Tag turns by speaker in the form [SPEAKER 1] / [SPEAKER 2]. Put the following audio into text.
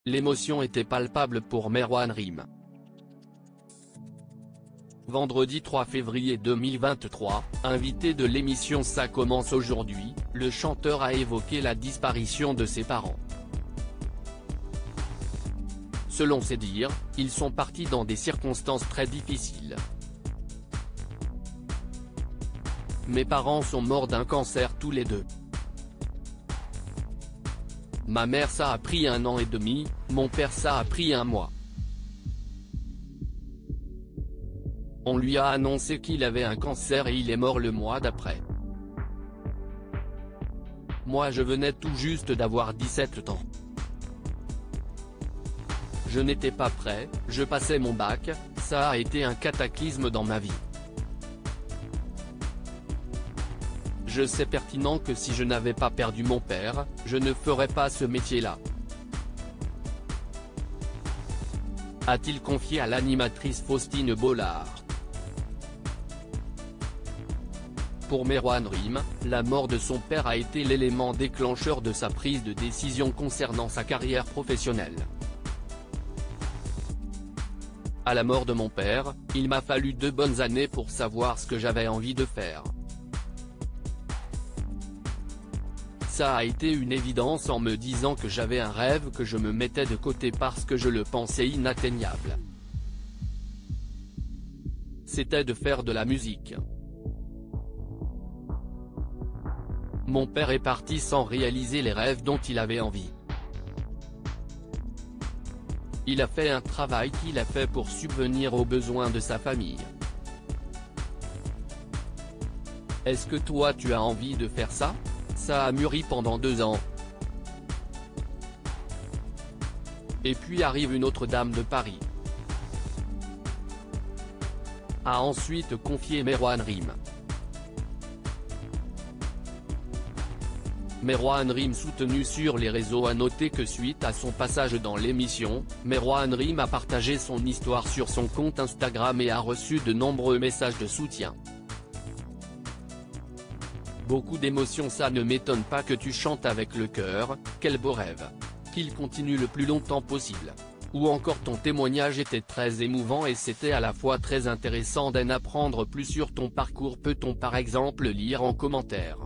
[SPEAKER 1] L'émotion était palpable pour Merwan Rim. Vendredi 3 février 2023, invité de l'émission Ça commence aujourd'hui, le chanteur a évoqué la disparition de ses parents. Selon ses dires, ils sont partis dans des circonstances très difficiles. Mes parents sont morts d'un cancer tous les deux. Ma mère ça a pris 1 an et demi, mon père ça a pris 1 mois. On lui a annoncé qu'il avait un cancer et il est mort le mois d'après. Moi je venais tout juste d'avoir 17 ans. Je n'étais pas prêt, je passais mon bac, ça a été un cataclysme dans ma vie. Je sais pertinent que si je n'avais pas perdu mon père, je ne ferais pas ce métier-là. A-t-il confié à l'animatrice Faustine Bollard. Pour Merwan Rim, la mort de son père a été l'élément déclencheur de sa prise de décision concernant sa carrière professionnelle. À la mort de mon père, il m'a fallu 2 bonnes années pour savoir ce que j'avais envie de faire. Ça a été une évidence en me disant que j'avais un rêve que je me mettais de côté parce que je le pensais inatteignable. C'était de faire de la musique. Mon père est parti sans réaliser les rêves dont il avait envie. Il a fait un travail qu'il a fait pour subvenir aux besoins de sa famille. Est-ce que toi tu as envie de faire ça ? Ça a mûri pendant 2 ans. Et puis arrive une autre dame de Paris. A ensuite confié Merwan Rim. Merwan Rim soutenu sur les réseaux a noté que suite à son passage dans l'émission, Merwan Rim a partagé son histoire sur son compte Instagram et a reçu de nombreux messages de soutien. Beaucoup d'émotions, ça ne m'étonne pas que tu chantes avec le cœur, quel beau rêve. Qu'il continue le plus longtemps possible. Ou encore ton témoignage était très émouvant et c'était à la fois très intéressant d'en apprendre plus sur ton parcours. Peut-on par exemple lire en commentaire.